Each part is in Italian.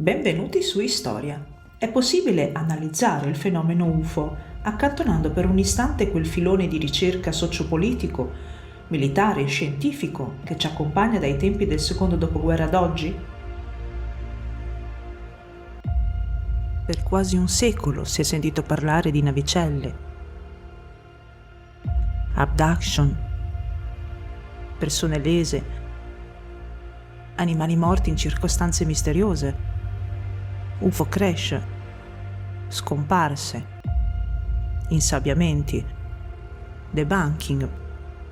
Benvenuti su Istoria. È possibile analizzare il fenomeno UFO accantonando per un istante quel filone di ricerca sociopolitico, militare e scientifico che ci accompagna dai tempi del secondo dopoguerra ad oggi? Per quasi un secolo si è sentito parlare di navicelle, abduction, persone lese, animali morti in circostanze misteriose, UFO crash, scomparse, insabbiamenti, debunking,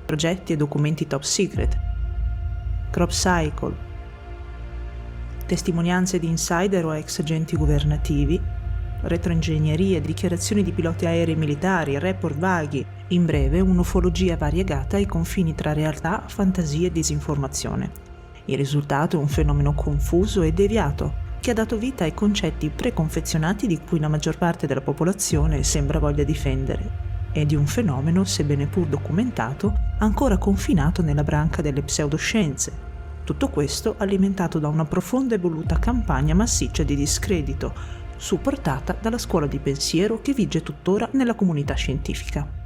progetti e documenti top secret, crop cycle, testimonianze di insider o ex agenti governativi, retroingegnerie, dichiarazioni di piloti aerei militari, report vaghi, in breve un'ufologia variegata ai confini tra realtà, fantasia e disinformazione. Il risultato è un fenomeno confuso e deviato, che ha dato vita ai concetti preconfezionati di cui la maggior parte della popolazione sembra voglia difendere, e di un fenomeno, sebbene pur documentato, ancora confinato nella branca delle pseudoscienze. Tutto questo alimentato da una profonda e voluta campagna massiccia di discredito, supportata dalla scuola di pensiero che vige tuttora nella comunità scientifica.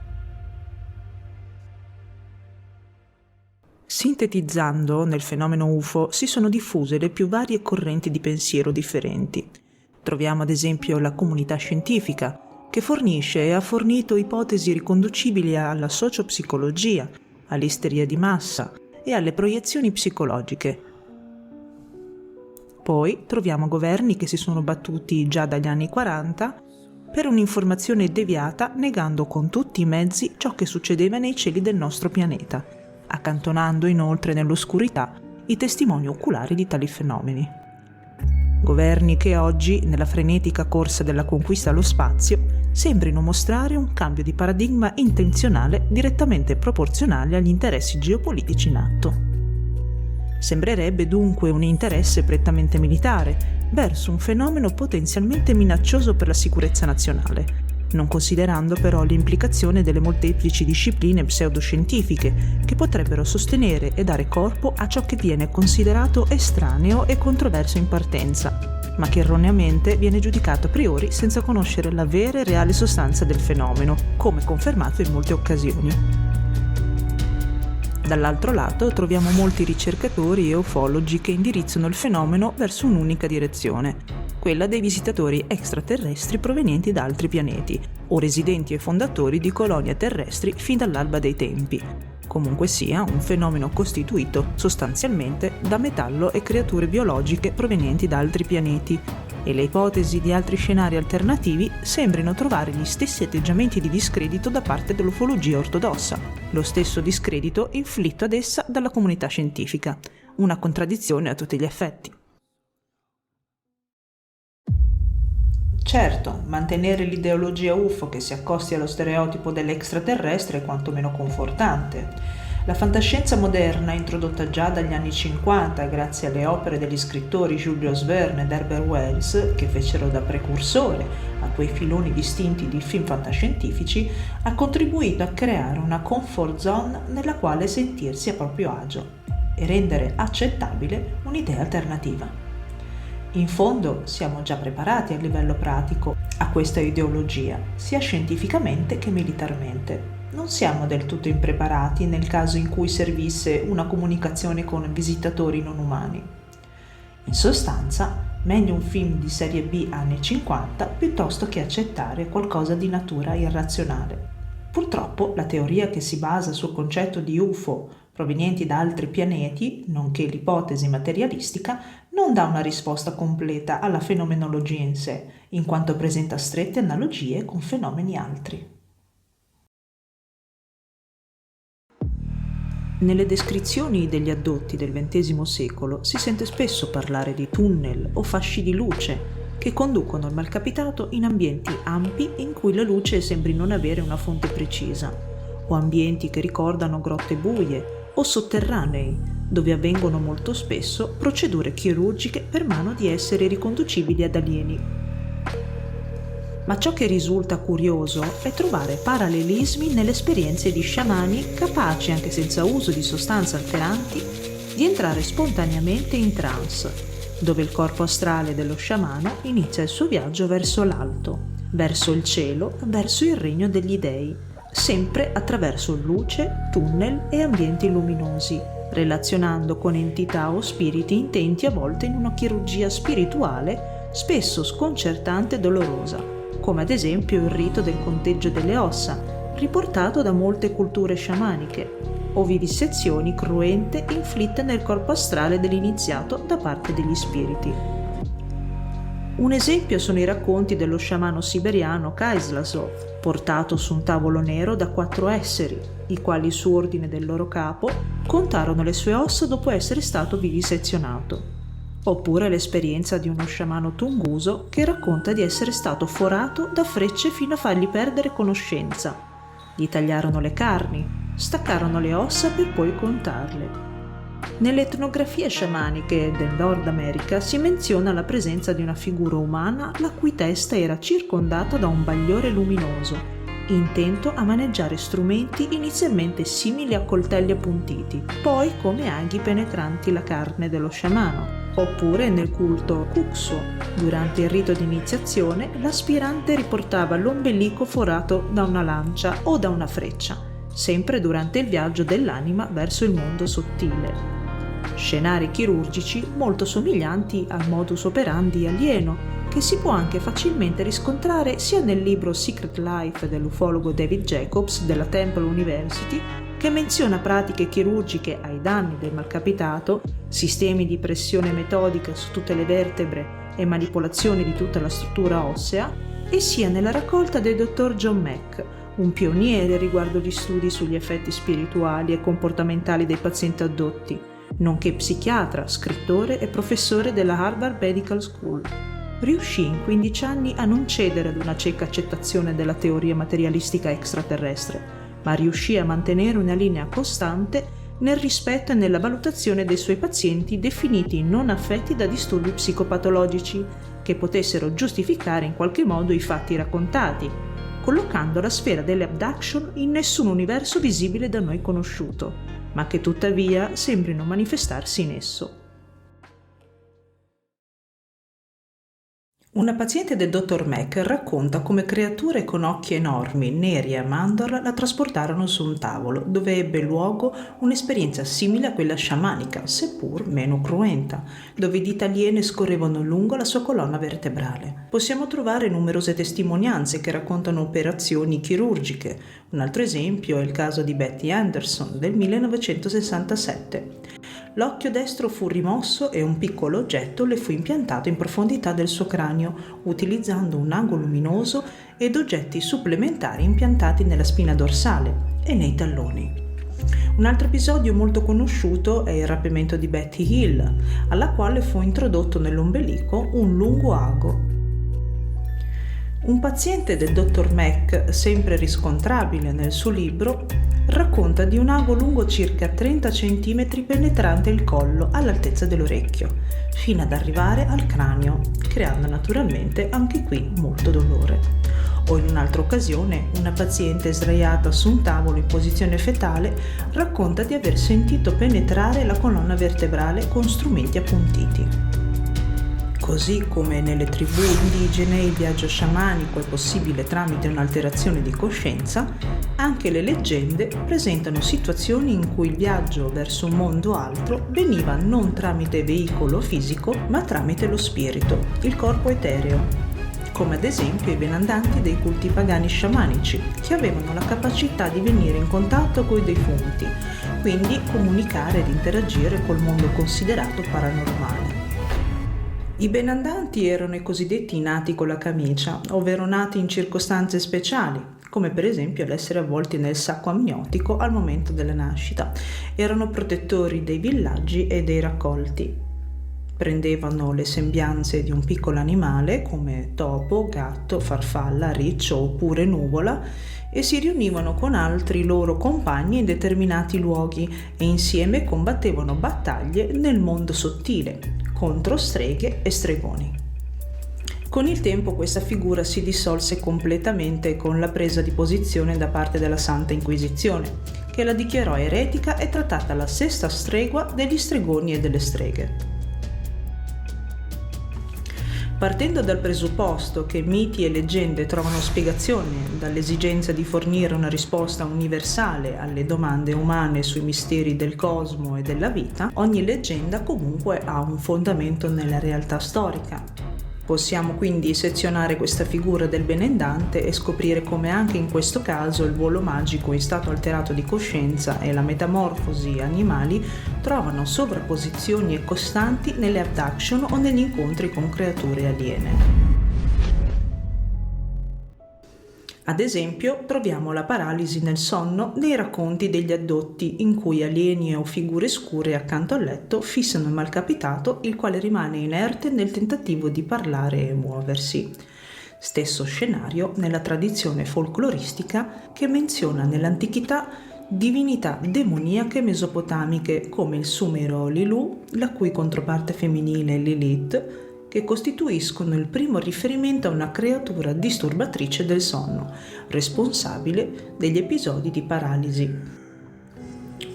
Sintetizzando, nel fenomeno UFO si sono diffuse le più varie correnti di pensiero differenti. Troviamo ad esempio la comunità scientifica, che fornisce e ha fornito ipotesi riconducibili alla sociopsicologia, all'isteria di massa e alle proiezioni psicologiche. Poi troviamo governi che si sono battuti già dagli anni 40 per un'informazione deviata, negando con tutti i mezzi ciò che succedeva nei cieli del nostro pianeta, accantonando inoltre nell'oscurità i testimoni oculari di tali fenomeni. Governi che oggi, nella frenetica corsa della conquista allo spazio, sembrino mostrare un cambio di paradigma intenzionale direttamente proporzionale agli interessi geopolitici in atto. Sembrerebbe dunque un interesse prettamente militare verso un fenomeno potenzialmente minaccioso per la sicurezza nazionale, non considerando però l'implicazione delle molteplici discipline pseudoscientifiche che potrebbero sostenere e dare corpo a ciò che viene considerato estraneo e controverso in partenza, ma che erroneamente viene giudicato a priori senza conoscere la vera e reale sostanza del fenomeno, come confermato in molte occasioni. Dall'altro lato troviamo molti ricercatori e ufologi che indirizzano il fenomeno verso un'unica direzione, quella dei visitatori extraterrestri provenienti da altri pianeti, o residenti e fondatori di colonie terrestri fin dall'alba dei tempi. Comunque sia, un fenomeno costituito sostanzialmente da metallo e creature biologiche provenienti da altri pianeti, e le ipotesi di altri scenari alternativi sembrino trovare gli stessi atteggiamenti di discredito da parte dell'ufologia ortodossa, lo stesso discredito inflitto ad essa dalla comunità scientifica, una contraddizione a tutti gli effetti. Certo, mantenere l'ideologia UFO che si accosti allo stereotipo dell'extraterrestre è quantomeno confortante. La fantascienza moderna, introdotta già dagli anni 50 grazie alle opere degli scrittori Julius Verne ed Herbert Wells, che fecero da precursore a quei filoni distinti di film fantascientifici, ha contribuito a creare una comfort zone nella quale sentirsi a proprio agio e rendere accettabile un'idea alternativa. In fondo siamo già preparati a livello pratico a questa ideologia, sia scientificamente che militarmente. Non siamo del tutto impreparati nel caso in cui servisse una comunicazione con visitatori non umani. In sostanza, meglio un film di serie B anni 50 piuttosto che accettare qualcosa di natura irrazionale. Purtroppo la teoria che si basa sul concetto di UFO provenienti da altri pianeti, nonché l'ipotesi materialistica, non dà una risposta completa alla fenomenologia in sé, in quanto presenta strette analogie con fenomeni altri. Nelle descrizioni degli addotti del XX secolo si sente spesso parlare di tunnel o fasci di luce che conducono il malcapitato in ambienti ampi in cui la luce sembri non avere una fonte precisa, o ambienti che ricordano grotte buie o sotterranei, dove avvengono molto spesso procedure chirurgiche per mano di esseri riconducibili ad alieni. Ma ciò che risulta curioso è trovare parallelismi nelle esperienze di sciamani capaci, anche senza uso di sostanze alteranti, di entrare spontaneamente in trance, dove il corpo astrale dello sciamano inizia il suo viaggio verso l'alto, verso il cielo, verso il regno degli dei, sempre attraverso luce, tunnel e ambienti luminosi, relazionando con entità o spiriti intenti a volte in una chirurgia spirituale, spesso sconcertante e dolorosa, come ad esempio il rito del conteggio delle ossa, riportato da molte culture sciamaniche, o vivisezioni cruente inflitte nel corpo astrale dell'iniziato da parte degli spiriti. Un esempio sono i racconti dello sciamano siberiano Kaislasov, portato su un tavolo nero da 4 esseri, i quali su ordine del loro capo contarono le sue ossa dopo essere stato vivisezionato. Oppure l'esperienza di uno sciamano tunguso che racconta di essere stato forato da frecce fino a fargli perdere conoscenza. Gli tagliarono le carni, staccarono le ossa per poi contarle. Nelle etnografie sciamaniche del Nord America si menziona la presenza di una figura umana la cui testa era circondata da un bagliore luminoso, intento a maneggiare strumenti inizialmente simili a coltelli appuntiti, poi come aghi penetranti la carne dello sciamano. Oppure nel culto Kukso, durante il rito di iniziazione, l'aspirante riportava l'ombelico forato da una lancia o da una freccia, sempre durante il viaggio dell'anima verso il mondo sottile. Scenari chirurgici molto somiglianti al modus operandi alieno, che si può anche facilmente riscontrare sia nel libro Secret Life dell'ufologo David Jacobs della Temple University, che menziona pratiche chirurgiche ai danni del malcapitato, sistemi di pressione metodica su tutte le vertebre e manipolazione di tutta la struttura ossea, e sia nella raccolta del dottor John Mack, un pioniere riguardo gli studi sugli effetti spirituali e comportamentali dei pazienti addotti, nonché psichiatra, scrittore e professore della Harvard Medical School. Riuscì in 15 anni a non cedere ad una cieca accettazione della teoria materialistica extraterrestre, ma riuscì a mantenere una linea costante nel rispetto e nella valutazione dei suoi pazienti definiti non affetti da disturbi psicopatologici che potessero giustificare in qualche modo i fatti raccontati, collocando la sfera delle abduction in nessun universo visibile da noi conosciuto, ma che tuttavia sembrino manifestarsi in esso. Una paziente del dottor Mack racconta come creature con occhi enormi, neri a mandorla la trasportarono su un tavolo, dove ebbe luogo un'esperienza simile a quella sciamanica, seppur meno cruenta, dove dita aliene scorrevano lungo la sua colonna vertebrale. Possiamo trovare numerose testimonianze che raccontano operazioni chirurgiche. Un altro esempio è il caso di Betty Anderson del 1967. L'occhio destro fu rimosso e un piccolo oggetto le fu impiantato in profondità del suo cranio, utilizzando un ago luminoso ed oggetti supplementari impiantati nella spina dorsale e nei talloni. Un altro episodio molto conosciuto è il rapimento di Betty Hill, alla quale fu introdotto nell'ombelico un lungo ago. Un paziente del dottor Mack, sempre riscontrabile nel suo libro, racconta di un ago lungo circa 30 cm penetrante il collo all'altezza dell'orecchio, fino ad arrivare al cranio, creando naturalmente anche qui molto dolore. O in un'altra occasione, una paziente sdraiata su un tavolo in posizione fetale racconta di aver sentito penetrare la colonna vertebrale con strumenti appuntiti. Così come nelle tribù indigene il viaggio sciamanico è possibile tramite un'alterazione di coscienza, anche le leggende presentano situazioni in cui il viaggio verso un mondo altro veniva non tramite veicolo fisico, ma tramite lo spirito, il corpo etereo, come ad esempio i benandanti dei culti pagani sciamanici, che avevano la capacità di venire in contatto con i defunti, quindi comunicare ed interagire col mondo considerato paranormale. I benandanti erano i cosiddetti nati con la camicia, ovvero nati in circostanze speciali, come per esempio l'essere avvolti nel sacco amniotico al momento della nascita. Erano protettori dei villaggi e dei raccolti. Prendevano le sembianze di un piccolo animale come topo, gatto, farfalla, riccio oppure nuvola e si riunivano con altri loro compagni in determinati luoghi e insieme combattevano battaglie nel mondo sottile contro streghe e stregoni. Con il tempo questa figura si dissolse completamente con la presa di posizione da parte della Santa Inquisizione, che la dichiarò eretica e trattata alla stessa stregua degli stregoni e delle streghe. Partendo dal presupposto che miti e leggende trovano spiegazione dall'esigenza di fornire una risposta universale alle domande umane sui misteri del cosmo e della vita, ogni leggenda comunque ha un fondamento nella realtà storica. Possiamo quindi sezionare questa figura del benedante e scoprire come anche in questo caso il volo magico in stato alterato di coscienza e la metamorfosi animali trovano sovrapposizioni e costanti nelle abduction o negli incontri con creature aliene. Ad esempio, troviamo la paralisi nel sonno nei racconti degli addotti, in cui alieni o figure scure accanto al letto fissano il malcapitato, il quale rimane inerte nel tentativo di parlare e muoversi. Stesso scenario nella tradizione folcloristica che menziona nell'antichità divinità demoniache mesopotamiche come il sumero Lilu, la cui controparte femminile Lilith, che costituiscono il primo riferimento a una creatura disturbatrice del sonno, responsabile degli episodi di paralisi,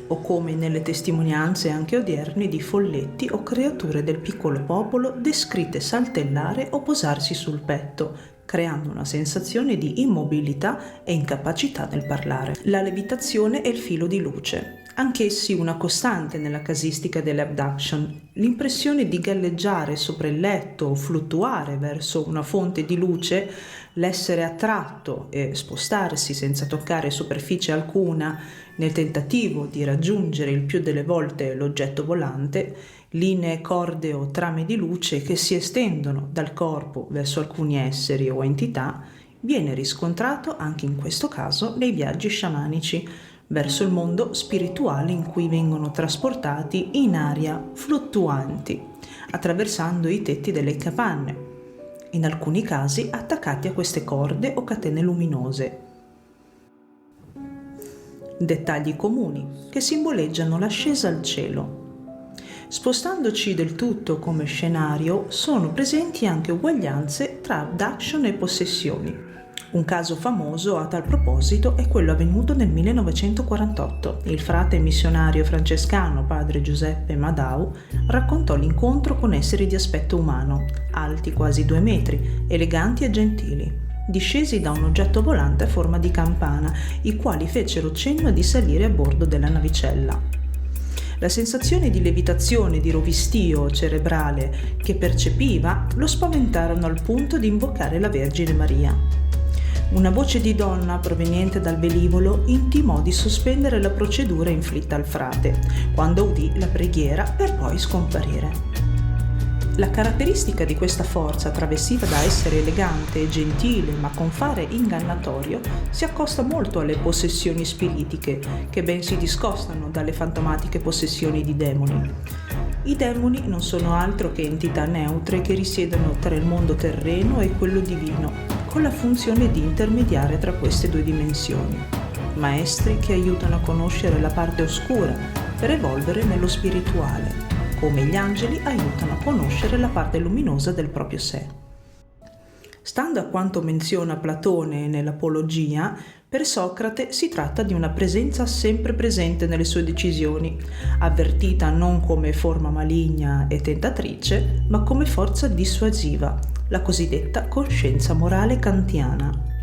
o come nelle testimonianze anche odierne di folletti o creature del piccolo popolo descritte saltellare o posarsi sul petto, creando una sensazione di immobilità e incapacità nel parlare. La levitazione e il filo di luce. Anch'essi una costante nella casistica delle abduction. L'impressione di galleggiare sopra il letto o fluttuare verso una fonte di luce, l'essere attratto e spostarsi senza toccare superficie alcuna nel tentativo di raggiungere il più delle volte l'oggetto volante, linee, corde o trame di luce che si estendono dal corpo verso alcuni esseri o entità, viene riscontrato anche in questo caso nei viaggi sciamanici verso il mondo spirituale in cui vengono trasportati in aria fluttuanti, attraversando i tetti delle capanne, in alcuni casi attaccati a queste corde o catene luminose. Dettagli comuni che simboleggiano l'ascesa al cielo. Spostandoci del tutto come scenario, sono presenti anche uguaglianze tra abduction e possessioni. Un caso famoso a tal proposito è quello avvenuto nel 1948. Il frate missionario francescano padre Giuseppe Madau raccontò l'incontro con esseri di aspetto umano, alti quasi 2 metri, eleganti e gentili, discesi da un oggetto volante a forma di campana, i quali fecero cenno di salire a bordo della navicella. La sensazione di levitazione, di rovistio cerebrale che percepiva lo spaventarono al punto di invocare la Vergine Maria. Una voce di donna proveniente dal velivolo intimò di sospendere la procedura inflitta al frate, quando udì la preghiera per poi scomparire. La caratteristica di questa forza, travestita da essere elegante e gentile ma con fare ingannatorio, si accosta molto alle possessioni spiritiche, che ben si discostano dalle fantomatiche possessioni di demoni. I demoni non sono altro che entità neutre che risiedono tra il mondo terreno e quello divino, con la funzione di intermediare tra queste 2 dimensioni. Maestri che aiutano a conoscere la parte oscura per evolvere nello spirituale, come gli angeli aiutano a conoscere la parte luminosa del proprio sé. Stando a quanto menziona Platone nell'Apologia, per Socrate si tratta di una presenza sempre presente nelle sue decisioni, avvertita non come forma maligna e tentatrice, ma come forza dissuasiva, la cosiddetta coscienza morale kantiana.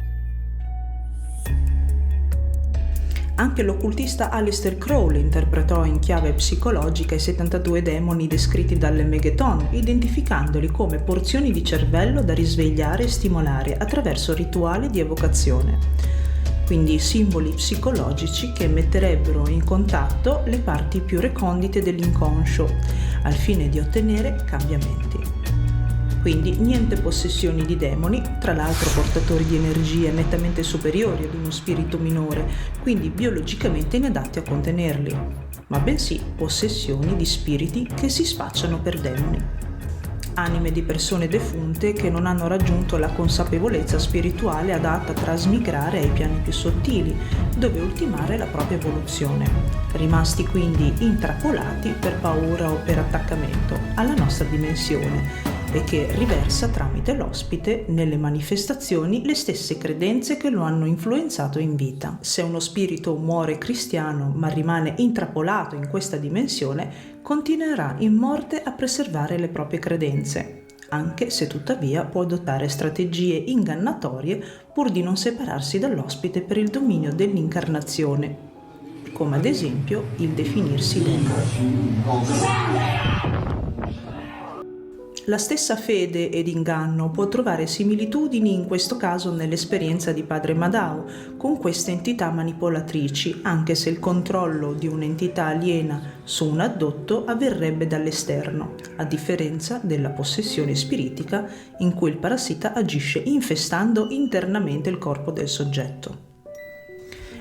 Anche l'occultista Aleister Crowley interpretò in chiave psicologica i 72 demoni descritti dalle Megaton, identificandoli come porzioni di cervello da risvegliare e stimolare attraverso rituali di evocazione, quindi simboli psicologici che metterebbero in contatto le parti più recondite dell'inconscio, al fine di ottenere cambiamenti. Quindi niente possessioni di demoni, tra l'altro portatori di energie nettamente superiori ad uno spirito minore, quindi biologicamente inadatti a contenerli, ma bensì possessioni di spiriti che si spacciano per demoni. Anime di persone defunte che non hanno raggiunto la consapevolezza spirituale adatta a trasmigrare ai piani più sottili, dove ultimare la propria evoluzione, rimasti quindi intrappolati per paura o per attaccamento alla nostra dimensione, e che riversa tramite l'ospite nelle manifestazioni le stesse credenze che lo hanno influenzato in vita. Se uno spirito muore cristiano ma rimane intrappolato in questa dimensione, continuerà in morte a preservare le proprie credenze, anche se tuttavia può adottare strategie ingannatorie pur di non separarsi dall'ospite per il dominio dell'incarnazione, come ad esempio il definirsi demone. La stessa fede ed inganno può trovare similitudini in questo caso nell'esperienza di Padre Madao con queste entità manipolatrici, anche se il controllo di un'entità aliena su un addotto avverrebbe dall'esterno, a differenza della possessione spiritica in cui il parassita agisce infestando internamente il corpo del soggetto.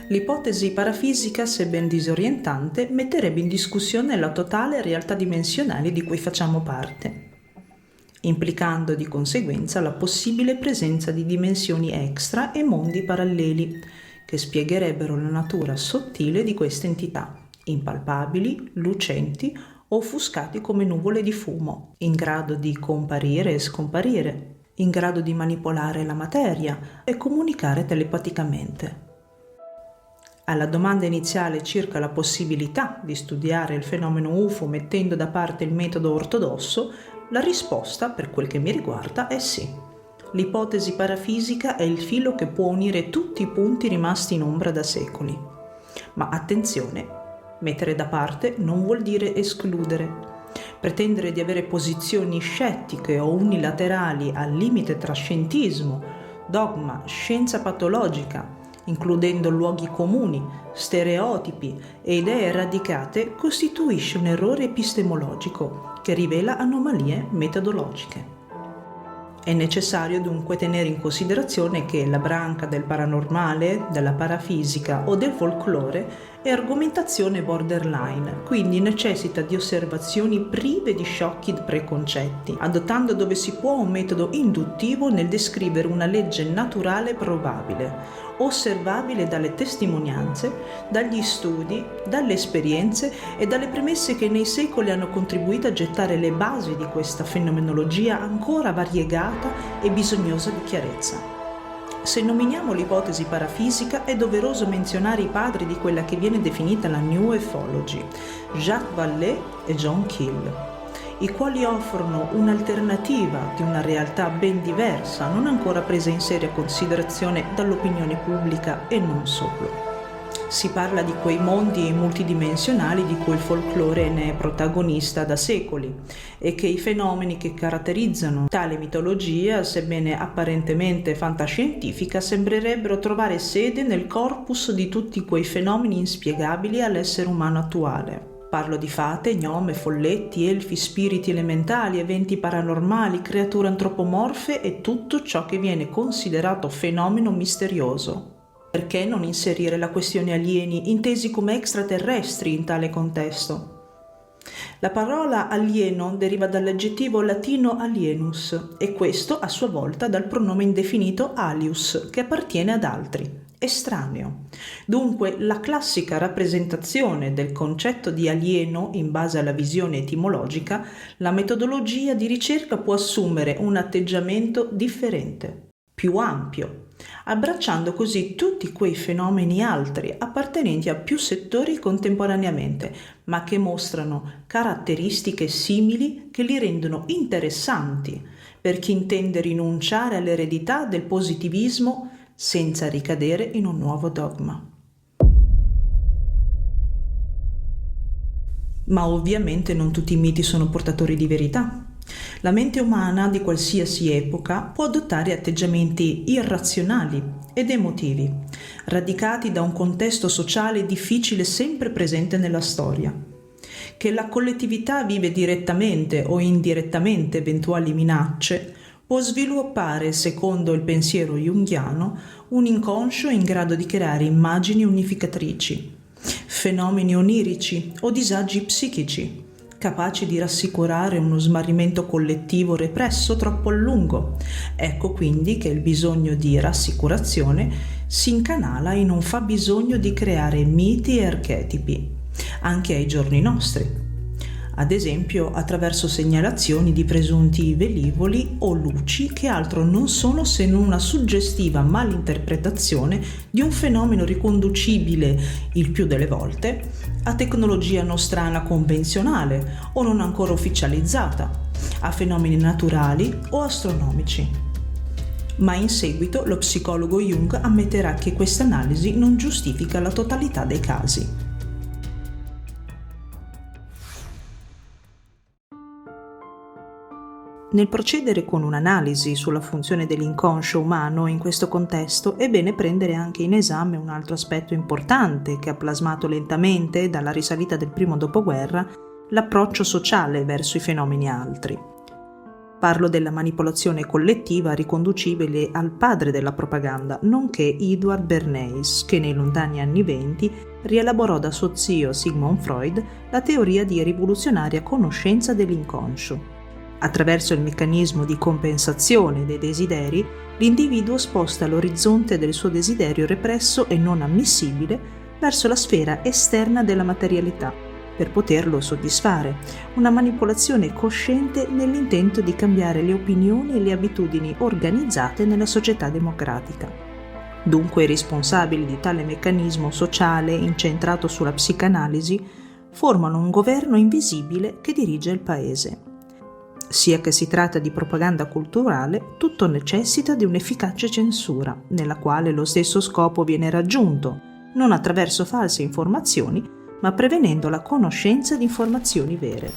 L'ipotesi parafisica, se ben disorientante, metterebbe in discussione la totale realtà dimensionale di cui facciamo parte, implicando di conseguenza la possibile presenza di dimensioni extra e mondi paralleli, che spiegherebbero la natura sottile di queste entità, impalpabili, lucenti o offuscati come nuvole di fumo, in grado di comparire e scomparire, in grado di manipolare la materia e comunicare telepaticamente. Alla domanda iniziale circa la possibilità di studiare il fenomeno UFO mettendo da parte il metodo ortodosso, la risposta, per quel che mi riguarda, è sì. L'ipotesi parafisica è il filo che può unire tutti i punti rimasti in ombra da secoli. Ma attenzione, mettere da parte non vuol dire escludere. Pretendere di avere posizioni scettiche o unilaterali al limite tra scientismo, dogma, scienza patologica, includendo luoghi comuni, stereotipi e idee radicate, costituisce un errore epistemologico che rivela anomalie metodologiche. È necessario dunque tenere in considerazione che la branca del paranormale, della parafisica o del folklore è argomentazione borderline, quindi necessita di osservazioni prive di sciocchi preconcetti, adottando dove si può un metodo induttivo nel descrivere una legge naturale probabile, osservabile dalle testimonianze, dagli studi, dalle esperienze e dalle premesse che nei secoli hanno contribuito a gettare le basi di questa fenomenologia ancora variegata e bisognosa di chiarezza. Se nominiamo l'ipotesi parafisica, è doveroso menzionare i padri di quella che viene definita la New Ufology, Jacques Vallée e John Keel, i quali offrono un'alternativa di una realtà ben diversa, non ancora presa in seria considerazione dall'opinione pubblica e non solo. Si parla di quei mondi multidimensionali di cui il folklore ne è protagonista da secoli e che i fenomeni che caratterizzano tale mitologia, sebbene apparentemente fantascientifica, sembrerebbero trovare sede nel corpus di tutti quei fenomeni inspiegabili all'essere umano attuale. Parlo di fate, gnome, folletti, elfi, spiriti elementali, eventi paranormali, creature antropomorfe e tutto ciò che viene considerato fenomeno misterioso. Perché non inserire la questione alieni, intesi come extraterrestri, in tale contesto? La parola alieno deriva dall'aggettivo latino alienus e questo a sua volta dal pronome indefinito alius, che appartiene ad altri, estraneo. Dunque la classica rappresentazione del concetto di alieno in base alla visione etimologica, la metodologia di ricerca può assumere un atteggiamento differente, più ampio, abbracciando così tutti quei fenomeni altri appartenenti a più settori contemporaneamente, ma che mostrano caratteristiche simili che li rendono interessanti per chi intende rinunciare all'eredità del positivismo senza ricadere in un nuovo dogma. Ma ovviamente non tutti i miti sono portatori di verità. La mente umana di qualsiasi epoca può adottare atteggiamenti irrazionali ed emotivi, radicati da un contesto sociale difficile sempre presente nella storia. Che la collettività vive direttamente o indirettamente eventuali minacce può sviluppare, secondo il pensiero junghiano, un inconscio in grado di creare immagini unificatrici, fenomeni onirici o disagi psichici, capaci di rassicurare uno smarrimento collettivo represso troppo a lungo. Ecco quindi che il bisogno di rassicurazione si incanala in un fabbisogno di creare miti e archetipi, anche ai giorni nostri, ad esempio attraverso segnalazioni di presunti velivoli o luci che altro non sono se non una suggestiva malinterpretazione di un fenomeno riconducibile, il più delle volte, a tecnologia nostrana convenzionale o non ancora ufficializzata, a fenomeni naturali o astronomici. Ma in seguito lo psicologo Jung ammetterà che questa analisi non giustifica la totalità dei casi. Nel procedere con un'analisi sulla funzione dell'inconscio umano in questo contesto è bene prendere anche in esame un altro aspetto importante che ha plasmato lentamente, dalla risalita del primo dopoguerra, l'approccio sociale verso i fenomeni altri. Parlo della manipolazione collettiva riconducibile al padre della propaganda, nonché Edward Bernays, che nei lontani anni '20 rielaborò da suo zio Sigmund Freud la teoria di rivoluzionaria conoscenza dell'inconscio. Attraverso il meccanismo di compensazione dei desideri, l'individuo sposta l'orizzonte del suo desiderio represso e non ammissibile verso la sfera esterna della materialità, per poterlo soddisfare, una manipolazione cosciente nell'intento di cambiare le opinioni e le abitudini organizzate nella società democratica. Dunque i responsabili di tale meccanismo sociale incentrato sulla psicanalisi formano un governo invisibile che dirige il paese. Sia che si tratta di propaganda culturale, tutto necessita di un'efficace censura, nella quale lo stesso scopo viene raggiunto, non attraverso false informazioni, ma prevenendo la conoscenza di informazioni vere.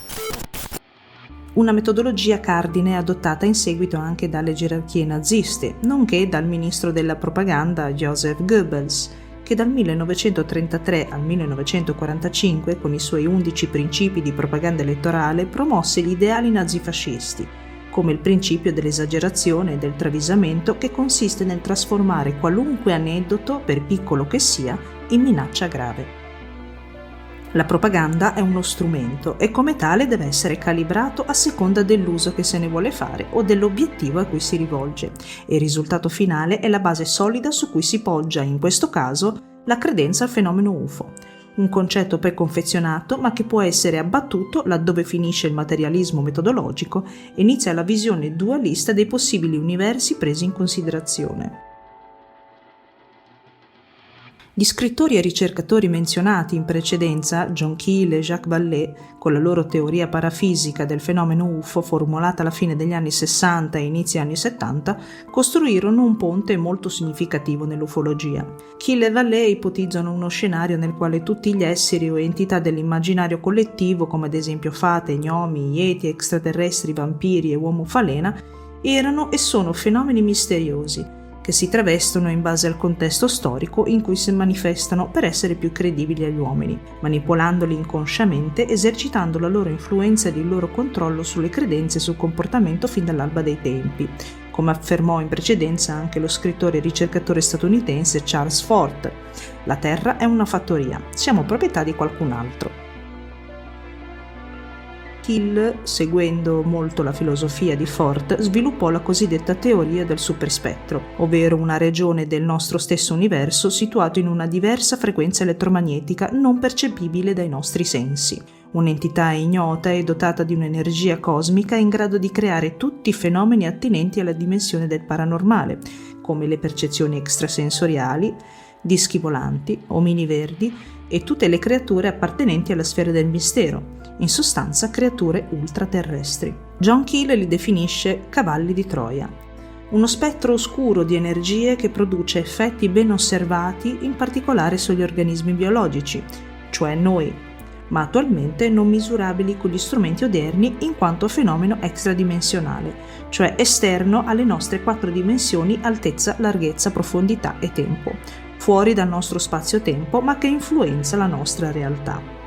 Una metodologia cardine adottata in seguito anche dalle gerarchie naziste, nonché dal ministro della propaganda Joseph Goebbels, che dal 1933 al 1945, con i suoi 11 principi di propaganda elettorale, promosse gli ideali nazifascisti, come il principio dell'esagerazione e del travisamento, che consiste nel trasformare qualunque aneddoto, per piccolo che sia, in minaccia grave. La propaganda è uno strumento e come tale deve essere calibrato a seconda dell'uso che se ne vuole fare o dell'obiettivo a cui si rivolge, e il risultato finale è la base solida su cui si poggia, in questo caso, la credenza al fenomeno UFO, un concetto preconfezionato ma che può essere abbattuto laddove finisce il materialismo metodologico e inizia la visione dualista dei possibili universi presi in considerazione. Gli scrittori e ricercatori menzionati in precedenza, John Keel e Jacques Vallée, con la loro teoria parafisica del fenomeno UFO formulata alla fine degli anni 60 e inizi anni 70, costruirono un ponte molto significativo nell'ufologia. Keel e Vallée ipotizzano uno scenario nel quale tutti gli esseri o entità dell'immaginario collettivo, come ad esempio fate, gnomi, yeti, extraterrestri, vampiri e uomo falena, erano e sono fenomeni misteriosi, che si travestono in base al contesto storico in cui si manifestano per essere più credibili agli uomini, manipolandoli inconsciamente, esercitando la loro influenza ed il loro controllo sulle credenze e sul comportamento fin dall'alba dei tempi, come affermò in precedenza anche lo scrittore e ricercatore statunitense Charles Fort. La Terra è una fattoria, siamo proprietà di qualcun altro. Keel, seguendo molto la filosofia di Fort, sviluppò la cosiddetta teoria del superspettro, ovvero una regione del nostro stesso universo situato in una diversa frequenza elettromagnetica non percepibile dai nostri sensi. Un'entità ignota e dotata di un'energia cosmica in grado di creare tutti i fenomeni attinenti alla dimensione del paranormale, come le percezioni extrasensoriali, dischi volanti, omini verdi e tutte le creature appartenenti alla sfera del mistero, in sostanza creature ultraterrestri. John Keel li definisce cavalli di Troia, uno spettro oscuro di energie che produce effetti ben osservati in particolare sugli organismi biologici, cioè noi, ma attualmente non misurabili con gli strumenti odierni in quanto fenomeno extradimensionale, cioè esterno alle nostre 4 dimensioni altezza, larghezza, profondità e tempo, fuori dal nostro spazio-tempo ma che influenza la nostra realtà.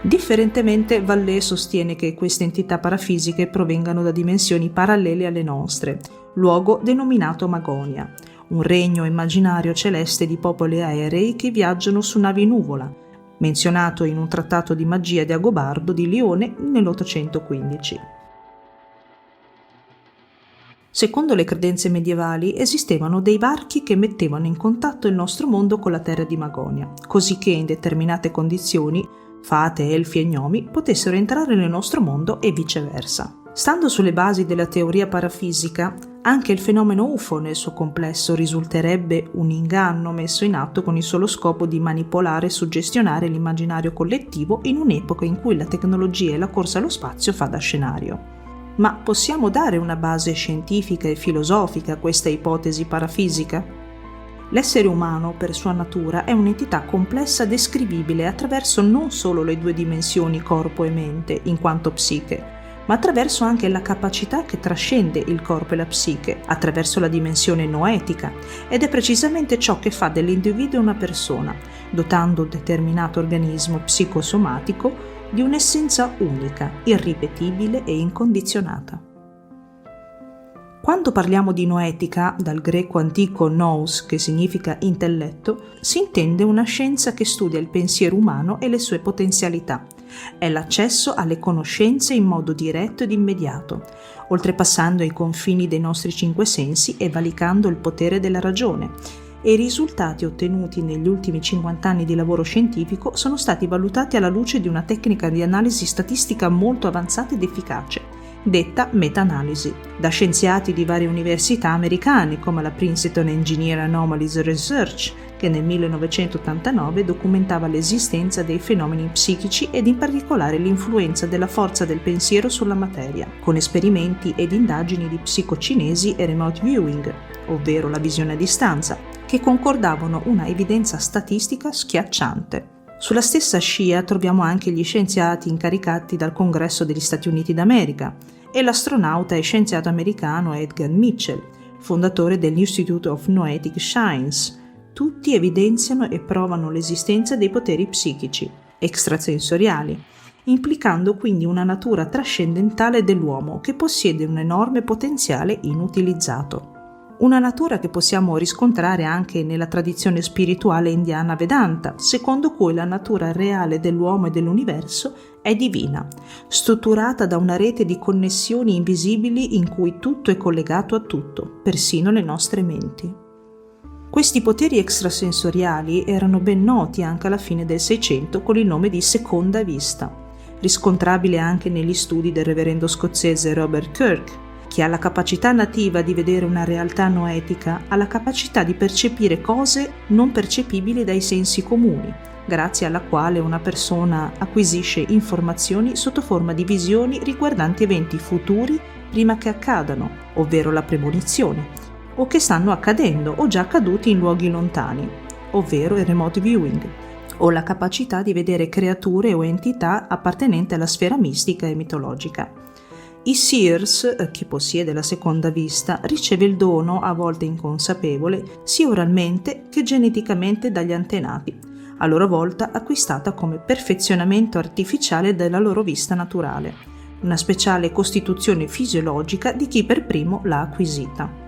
Differentemente, Vallée sostiene che queste entità parafisiche provengano da dimensioni parallele alle nostre, luogo denominato Magonia, un regno immaginario celeste di popoli aerei che viaggiano su navi nuvola, menzionato in un trattato di magia di Agobardo di Lione nell'815. Secondo le credenze medievali esistevano dei varchi che mettevano in contatto il nostro mondo con la terra di Magonia, così che in determinate condizioni fate, elfi e gnomi potessero entrare nel nostro mondo e viceversa. Stando sulle basi della teoria parafisica, anche il fenomeno UFO nel suo complesso risulterebbe un inganno messo in atto con il solo scopo di manipolare e suggestionare l'immaginario collettivo in un'epoca in cui la tecnologia e la corsa allo spazio fa da scenario. Ma possiamo dare una base scientifica e filosofica a questa ipotesi parafisica? L'essere umano, per sua natura, è un'entità complessa descrivibile attraverso non solo le due dimensioni corpo e mente, in quanto psiche, ma attraverso anche la capacità che trascende il corpo e la psiche, attraverso la dimensione noetica, ed è precisamente ciò che fa dell'individuo una persona, dotando un determinato organismo psicosomatico di un'essenza unica, irripetibile e incondizionata. Quando parliamo di noetica, dal greco antico nous, che significa intelletto, si intende una scienza che studia il pensiero umano e le sue potenzialità. È l'accesso alle conoscenze in modo diretto ed immediato, oltrepassando i confini dei nostri cinque sensi e valicando il potere della ragione. E i risultati ottenuti negli ultimi 50 anni di lavoro scientifico sono stati valutati alla luce di una tecnica di analisi statistica molto avanzata ed efficace, detta meta-analisi, da scienziati di varie università americane come la Princeton Engineer Anomalies Research, che nel 1989 documentava l'esistenza dei fenomeni psichici ed in particolare l'influenza della forza del pensiero sulla materia, con esperimenti ed indagini di psicocinesi e remote viewing, ovvero la visione a distanza, che concordavano una evidenza statistica schiacciante. Sulla stessa scia troviamo anche gli scienziati incaricati dal Congresso degli Stati Uniti d'America e l'astronauta e scienziato americano Edgar Mitchell, fondatore dell'Institute of Noetic Science. Tutti evidenziano e provano l'esistenza dei poteri psichici, extrasensoriali, implicando quindi una natura trascendentale dell'uomo che possiede un enorme potenziale inutilizzato. Una natura che possiamo riscontrare anche nella tradizione spirituale indiana Vedanta, secondo cui la natura reale dell'uomo e dell'universo è divina, strutturata da una rete di connessioni invisibili in cui tutto è collegato a tutto, persino le nostre menti. Questi poteri extrasensoriali erano ben noti anche alla fine del Seicento con il nome di seconda vista, riscontrabile anche negli studi del reverendo scozzese Robert Kirk, che ha la capacità nativa di vedere una realtà noetica, ha la capacità di percepire cose non percepibili dai sensi comuni, grazie alla quale una persona acquisisce informazioni sotto forma di visioni riguardanti eventi futuri prima che accadano, ovvero la premonizione, o che stanno accadendo o già accaduti in luoghi lontani, ovvero il remote viewing, o la capacità di vedere creature o entità appartenenti alla sfera mistica e mitologica. I seers, chi possiede la seconda vista, riceve il dono, a volte inconsapevole, sia oralmente che geneticamente dagli antenati, a loro volta acquistata come perfezionamento artificiale della loro vista naturale, una speciale costituzione fisiologica di chi per primo l'ha acquisita.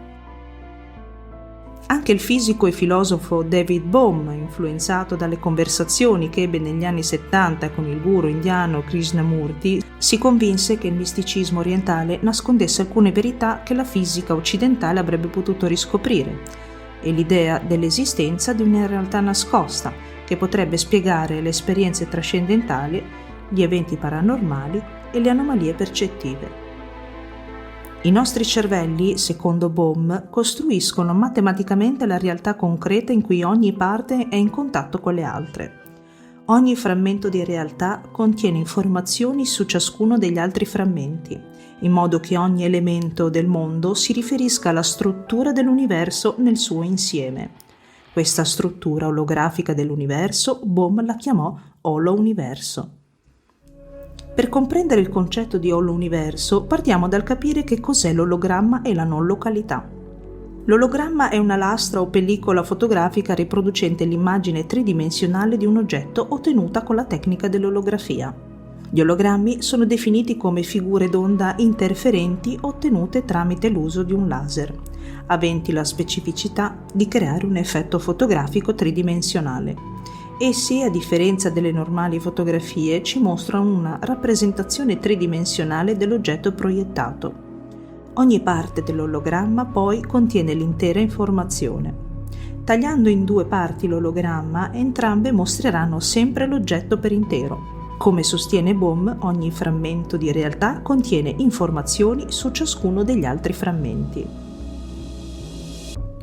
Anche il fisico e filosofo David Bohm, influenzato dalle conversazioni che ebbe negli anni 70 con il guru indiano Krishnamurti, si convinse che il misticismo orientale nascondesse alcune verità che la fisica occidentale avrebbe potuto riscoprire, e l'idea dell'esistenza di una realtà nascosta che potrebbe spiegare le esperienze trascendentali, gli eventi paranormali e le anomalie percettive. I nostri cervelli, secondo Bohm, costruiscono matematicamente la realtà concreta in cui ogni parte è in contatto con le altre. Ogni frammento di realtà contiene informazioni su ciascuno degli altri frammenti, in modo che ogni elemento del mondo si riferisca alla struttura dell'universo nel suo insieme. Questa struttura olografica dell'universo Bohm la chiamò Holo-universo. Per comprendere il concetto di Holo-universo partiamo dal capire che cos'è l'ologramma e la non località. L'ologramma è una lastra o pellicola fotografica riproducente l'immagine tridimensionale di un oggetto ottenuta con la tecnica dell'olografia. Gli ologrammi sono definiti come figure d'onda interferenti ottenute tramite l'uso di un laser, aventi la specificità di creare un effetto fotografico tridimensionale. Essi, a differenza delle normali fotografie, ci mostrano una rappresentazione tridimensionale dell'oggetto proiettato. Ogni parte dell'ologramma poi contiene l'intera informazione. Tagliando in due parti l'ologramma, entrambe mostreranno sempre l'oggetto per intero. Come sostiene Bohm, ogni frammento di realtà contiene informazioni su ciascuno degli altri frammenti.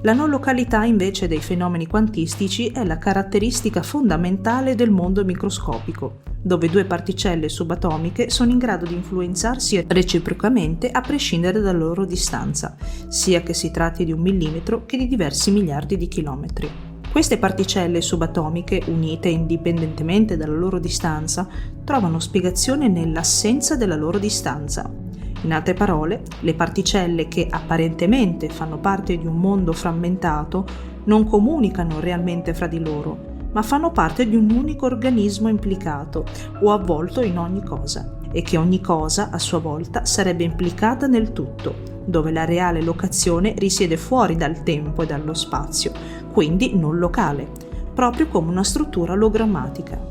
La non località invece dei fenomeni quantistici è la caratteristica fondamentale del mondo microscopico, dove due particelle subatomiche sono in grado di influenzarsi reciprocamente a prescindere dalla loro distanza, sia che si tratti di 1 millimetro che di diversi miliardi di chilometri. Queste particelle subatomiche, unite indipendentemente dalla loro distanza, trovano spiegazione nell'assenza della loro distanza. In altre parole, le particelle che apparentemente fanno parte di un mondo frammentato non comunicano realmente fra di loro, ma fanno parte di un unico organismo implicato o avvolto in ogni cosa, e che ogni cosa a sua volta sarebbe implicata nel tutto, dove la reale locazione risiede fuori dal tempo e dallo spazio, quindi non locale, proprio come una struttura ologrammatica.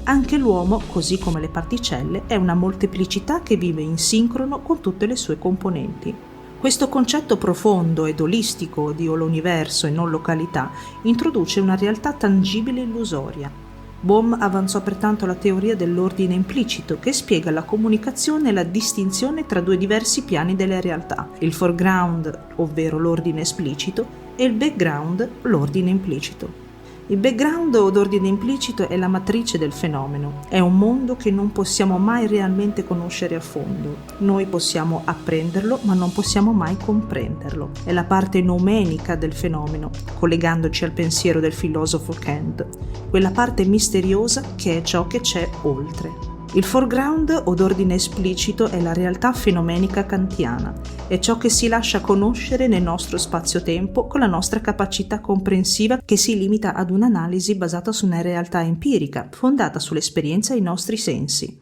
Anche l'uomo, così come le particelle, è una molteplicità che vive in sincrono con tutte le sue componenti. Questo concetto profondo ed olistico di universo e non località introduce una realtà tangibile e illusoria. Bohm avanzò pertanto la teoria dell'ordine implicito, che spiega la comunicazione e la distinzione tra due diversi piani delle realtà, il foreground, ovvero l'ordine esplicito, e il background, l'ordine implicito. Il background o d'ordine implicito è la matrice del fenomeno, è un mondo che non possiamo mai realmente conoscere a fondo. Noi possiamo apprenderlo, ma non possiamo mai comprenderlo. È la parte noumenica del fenomeno, collegandoci al pensiero del filosofo Kant, quella parte misteriosa che è ciò che c'è oltre. Il foreground o d'ordine esplicito è la realtà fenomenica kantiana, è ciò che si lascia conoscere nel nostro spazio-tempo con la nostra capacità comprensiva che si limita ad un'analisi basata su una realtà empirica, fondata sull'esperienza e i nostri sensi.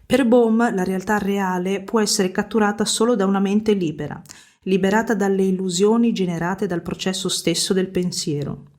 Per Bohm la realtà reale può essere catturata solo da una mente libera, liberata dalle illusioni generate dal processo stesso del pensiero.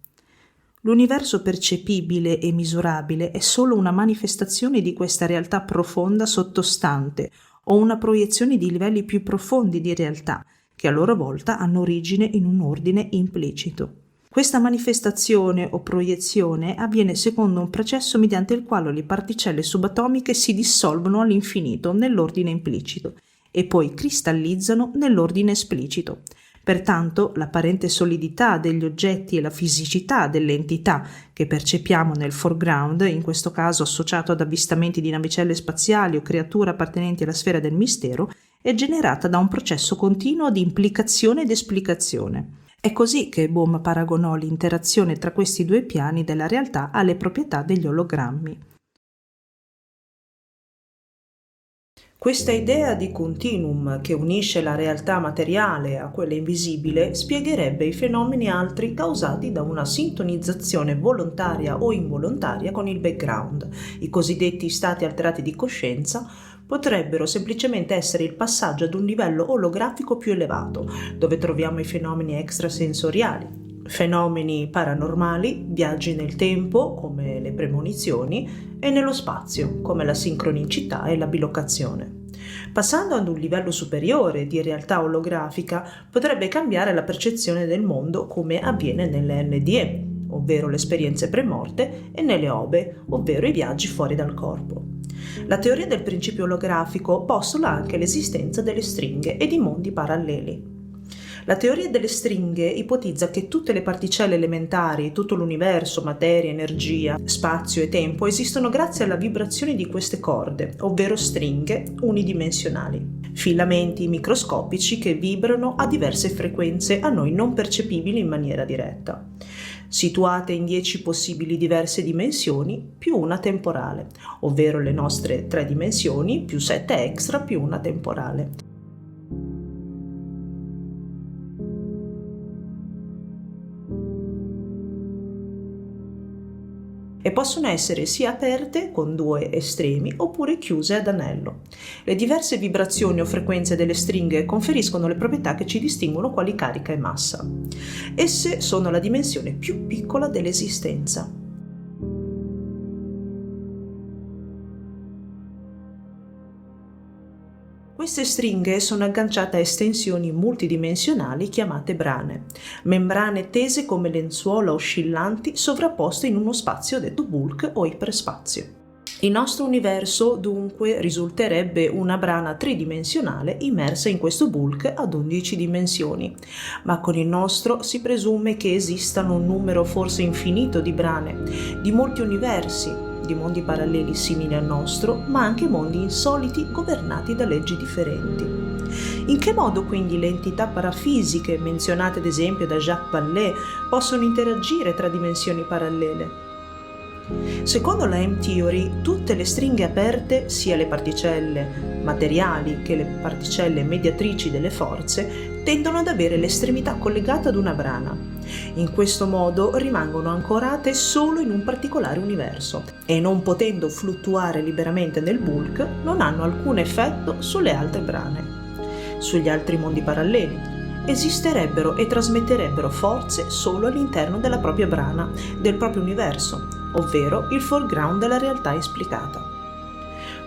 L'universo percepibile e misurabile è solo una manifestazione di questa realtà profonda sottostante o una proiezione di livelli più profondi di realtà, che a loro volta hanno origine in un ordine implicito. Questa manifestazione o proiezione avviene secondo un processo mediante il quale le particelle subatomiche si dissolvono all'infinito nell'ordine implicito e poi cristallizzano nell'ordine esplicito. Pertanto, l'apparente solidità degli oggetti e la fisicità delle entità che percepiamo nel foreground, in questo caso associato ad avvistamenti di navicelle spaziali o creature appartenenti alla sfera del mistero, è generata da un processo continuo di implicazione ed esplicazione. È così che Bohm paragonò l'interazione tra questi due piani della realtà alle proprietà degli ologrammi. Questa idea di continuum che unisce la realtà materiale a quella invisibile spiegherebbe i fenomeni altri causati da una sintonizzazione volontaria o involontaria con il background. I cosiddetti stati alterati di coscienza potrebbero semplicemente essere il passaggio ad un livello olografico più elevato, dove troviamo i fenomeni extrasensoriali, fenomeni paranormali, viaggi nel tempo, come le premonizioni, e nello spazio, come la sincronicità e la bilocazione. Passando ad un livello superiore di realtà olografica, potrebbe cambiare la percezione del mondo come avviene nelle NDE, ovvero le esperienze premorte, e nelle OBE, ovvero i viaggi fuori dal corpo. La teoria del principio olografico postola anche l'esistenza delle stringhe e di mondi paralleli. La teoria delle stringhe ipotizza che tutte le particelle elementari, tutto l'universo, materia, energia, spazio e tempo esistono grazie alla vibrazione di queste corde, ovvero stringhe unidimensionali, filamenti microscopici che vibrano a diverse frequenze a noi non percepibili in maniera diretta, situate in 10 possibili diverse dimensioni più una temporale, ovvero le nostre 3 dimensioni più 7 extra più una temporale. E possono essere sia aperte con 2 estremi oppure chiuse ad anello. Le diverse vibrazioni o frequenze delle stringhe conferiscono le proprietà che ci distinguono quali carica e massa. Esse sono la dimensione più piccola dell'esistenza. Queste stringhe sono agganciate a estensioni multidimensionali chiamate brane, membrane tese come lenzuola oscillanti sovrapposte in uno spazio detto bulk o iperspazio. Il nostro universo dunque risulterebbe una brana tridimensionale immersa in questo bulk ad 11 dimensioni, ma con il nostro si presume che esistano un numero forse infinito di brane, di molti universi, di mondi paralleli simili al nostro, ma anche mondi insoliti governati da leggi differenti. In che modo quindi le entità parafisiche menzionate ad esempio da Jacques Vallée possono interagire tra dimensioni parallele? Secondo la M-Theory, tutte le stringhe aperte, sia le particelle materiali che le particelle mediatrici delle forze, tendono ad avere l'estremità collegata ad una brana. In questo modo rimangono ancorate solo in un particolare universo e, non potendo fluttuare liberamente nel bulk, non hanno alcun effetto sulle altre brane. Sugli altri mondi paralleli esisterebbero e trasmetterebbero forze solo all'interno della propria brana, del proprio universo, ovvero il foreground della realtà esplicata.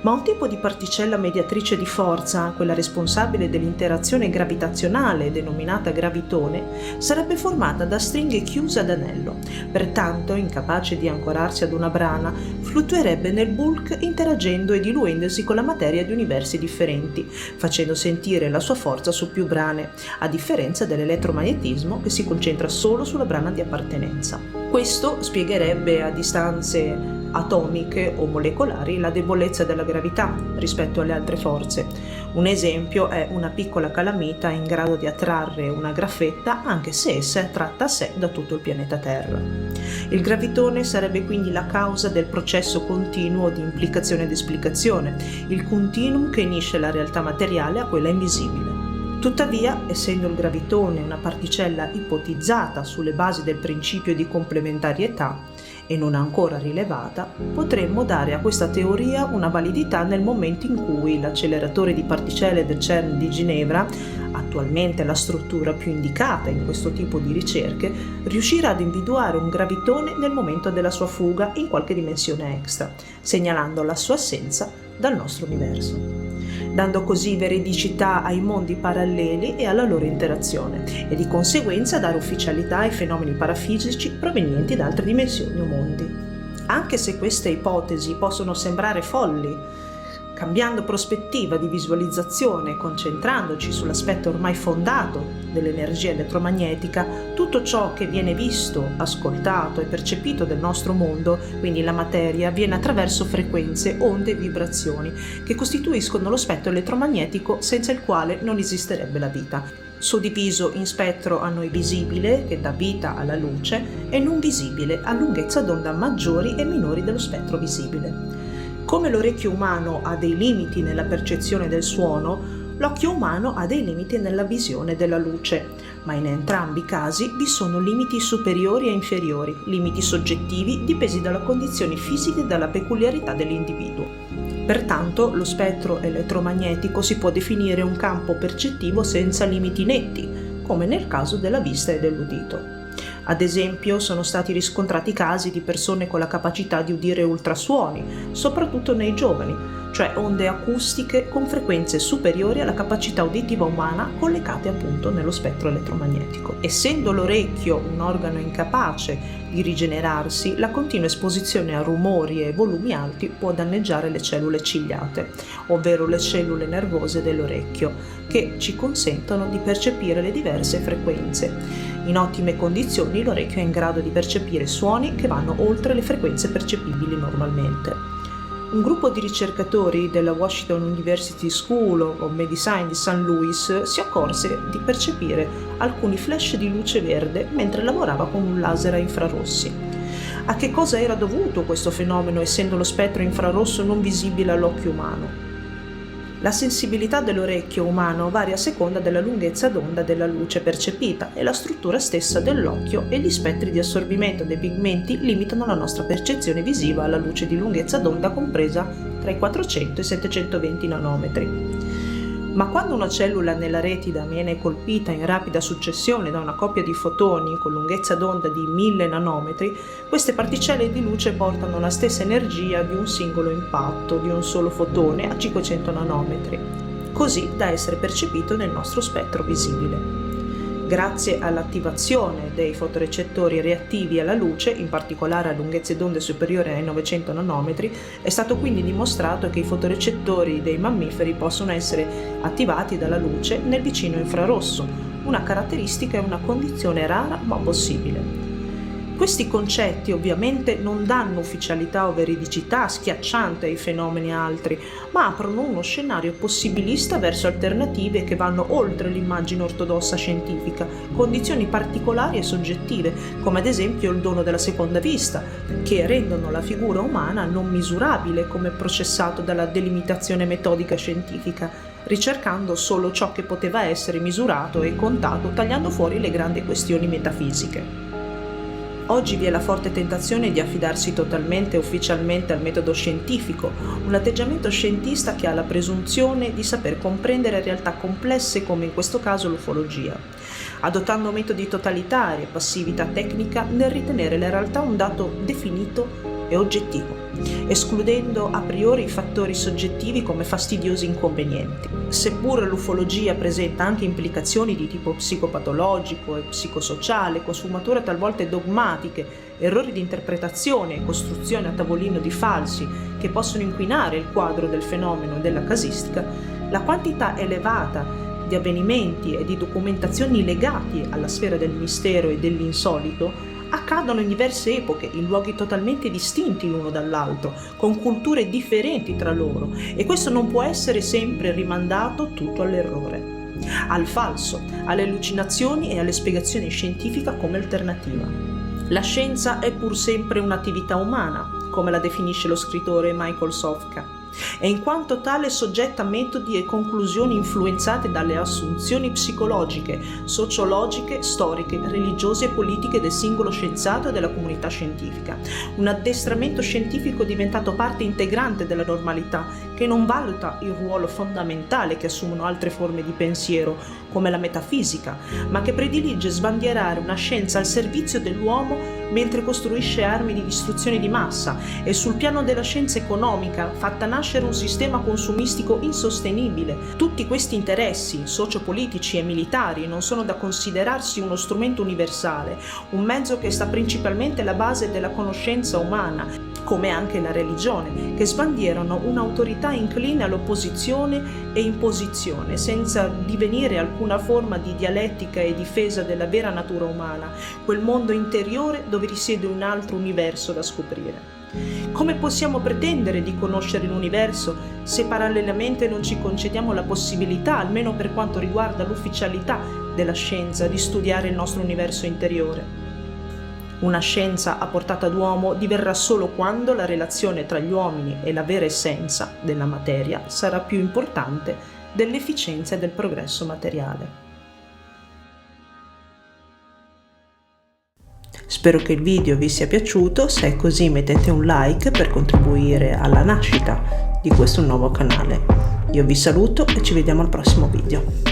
Ma un tipo di particella mediatrice di forza, quella responsabile dell'interazione gravitazionale denominata gravitone, sarebbe formata da stringhe chiuse ad anello, pertanto incapace di ancorarsi ad una brana, fluttuerebbe nel bulk interagendo e diluendosi con la materia di universi differenti, facendo sentire la sua forza su più brane, a differenza dell'elettromagnetismo che si concentra solo sulla brana di appartenenza. Questo spiegherebbe a distanze atomiche o molecolari la debolezza della gravità rispetto alle altre forze. Un esempio è una piccola calamita in grado di attrarre una graffetta anche se essa è attratta a sé da tutto il pianeta Terra. Il gravitone sarebbe quindi la causa del processo continuo di implicazione ed esplicazione, il continuum che unisce la realtà materiale a quella invisibile. Tuttavia, essendo il gravitone una particella ipotizzata sulle basi del principio di complementarietà e non ancora rilevata, potremmo dare a questa teoria una validità nel momento in cui l'acceleratore di particelle del CERN di Ginevra, attualmente la struttura più indicata in questo tipo di ricerche, riuscirà ad individuare un gravitone nel momento della sua fuga in qualche dimensione extra, segnalando la sua assenza dal nostro universo, dando così veridicità ai mondi paralleli e alla loro interazione, e di conseguenza dare ufficialità ai fenomeni parafisici provenienti da altre dimensioni o mondi. Anche se queste ipotesi possono sembrare folli, cambiando prospettiva di visualizzazione e concentrandoci sull'aspetto ormai fondato dell'energia elettromagnetica, tutto ciò che viene visto, ascoltato e percepito del nostro mondo, quindi la materia, avviene attraverso frequenze, onde e vibrazioni che costituiscono lo spettro elettromagnetico senza il quale non esisterebbe la vita, suddiviso in spettro a noi visibile, che dà vita alla luce, e non visibile, a lunghezza d'onda maggiori e minori dello spettro visibile. Come l'orecchio umano ha dei limiti nella percezione del suono, l'occhio umano ha dei limiti nella visione della luce, ma in entrambi i casi vi sono limiti superiori e inferiori, limiti soggettivi dipesi dalle condizioni fisiche e dalla peculiarità dell'individuo. Pertanto, lo spettro elettromagnetico si può definire un campo percettivo senza limiti netti, come nel caso della vista e dell'udito. Ad esempio, sono stati riscontrati casi di persone con la capacità di udire ultrasuoni, soprattutto nei giovani, cioè onde acustiche con frequenze superiori alla capacità uditiva umana collegate appunto nello spettro elettromagnetico. Essendo l'orecchio un organo incapace di rigenerarsi, la continua esposizione a rumori e volumi alti può danneggiare le cellule cigliate, ovvero le cellule nervose dell'orecchio, che ci consentono di percepire le diverse frequenze. In ottime condizioni l'orecchio è in grado di percepire suoni che vanno oltre le frequenze percepibili normalmente. Un gruppo di ricercatori della Washington University School of Medicine di St. Louis si accorse di percepire alcuni flash di luce verde mentre lavorava con un laser a infrarossi. A che cosa era dovuto questo fenomeno, essendo lo spettro infrarosso non visibile all'occhio umano? La sensibilità dell'orecchio umano varia a seconda della lunghezza d'onda della luce percepita e la struttura stessa dell'occhio, e gli spettri di assorbimento dei pigmenti limitano la nostra percezione visiva alla luce di lunghezza d'onda compresa tra i 400 e i 720 nanometri. Ma quando una cellula nella retida viene colpita in rapida successione da una coppia di fotoni con lunghezza d'onda di 1000 nanometri, queste particelle di luce portano la stessa energia di un singolo impatto di un solo fotone a 500 nanometri, così da essere percepito nel nostro spettro visibile. Grazie all'attivazione dei fotorecettori reattivi alla luce, in particolare a lunghezze d'onda superiori ai 900 nanometri, è stato quindi dimostrato che i fotorecettori dei mammiferi possono essere attivati dalla luce nel vicino infrarosso, una caratteristica e una condizione rara ma possibile. Questi concetti ovviamente non danno ufficialità o veridicità schiacciante ai fenomeni altri, ma aprono uno scenario possibilista verso alternative che vanno oltre l'immagine ortodossa scientifica, condizioni particolari e soggettive, come ad esempio il dono della seconda vista, che rendono la figura umana non misurabile come processato dalla delimitazione metodica scientifica, ricercando solo ciò che poteva essere misurato e contato, tagliando fuori le grandi questioni metafisiche. Oggi vi è la forte tentazione di affidarsi totalmente e ufficialmente al metodo scientifico, un atteggiamento scientista che ha la presunzione di saper comprendere realtà complesse come in questo caso l'ufologia, adottando metodi totalitari e passività tecnica nel ritenere la realtà un dato definito e oggettivo, escludendo a priori i fattori soggettivi come fastidiosi inconvenienti. Seppur l'ufologia presenta anche implicazioni di tipo psicopatologico e psicosociale, con sfumature talvolta dogmatiche, errori di interpretazione e costruzione a tavolino di falsi che possono inquinare il quadro del fenomeno e della casistica, la quantità elevata di avvenimenti e di documentazioni legati alla sfera del mistero e dell'insolito accadono in diverse epoche, in luoghi totalmente distinti l'uno dall'altro, con culture differenti tra loro, e questo non può essere sempre rimandato tutto all'errore, al falso, alle allucinazioni e alle spiegazioni scientifiche come alternativa. La scienza è pur sempre un'attività umana, come la definisce lo scrittore Michael Sofka, e in quanto tale soggetta a metodi e conclusioni influenzate dalle assunzioni psicologiche, sociologiche, storiche, religiose e politiche del singolo scienziato e della comunità scientifica. Un addestramento scientifico diventato parte integrante della normalità, che non valuta il ruolo fondamentale che assumono altre forme di pensiero, come la metafisica, ma che predilige sbandierare una scienza al servizio dell'uomo mentre costruisce armi di distruzione di massa, e sul piano della scienza economica fatta nascere un sistema consumistico insostenibile. Tutti questi interessi sociopolitici e militari non sono da considerarsi uno strumento universale, un mezzo che sta principalmente alla base della conoscenza umana, come anche la religione, che sbandierano un'autorità incline all'opposizione e imposizione, senza divenire alcuna forma di dialettica e difesa della vera natura umana, quel mondo interiore dove risiede un altro universo da scoprire. Come possiamo pretendere di conoscere l'universo se parallelamente non ci concediamo la possibilità, almeno per quanto riguarda l'ufficialità della scienza, di studiare il nostro universo interiore? Una scienza a portata d'uomo diverrà solo quando la relazione tra gli uomini e la vera essenza della materia sarà più importante dell'efficienza e del progresso materiale. Spero che il video vi sia piaciuto, se è così mettete un like per contribuire alla nascita di questo nuovo canale. Io vi saluto e ci vediamo al prossimo video.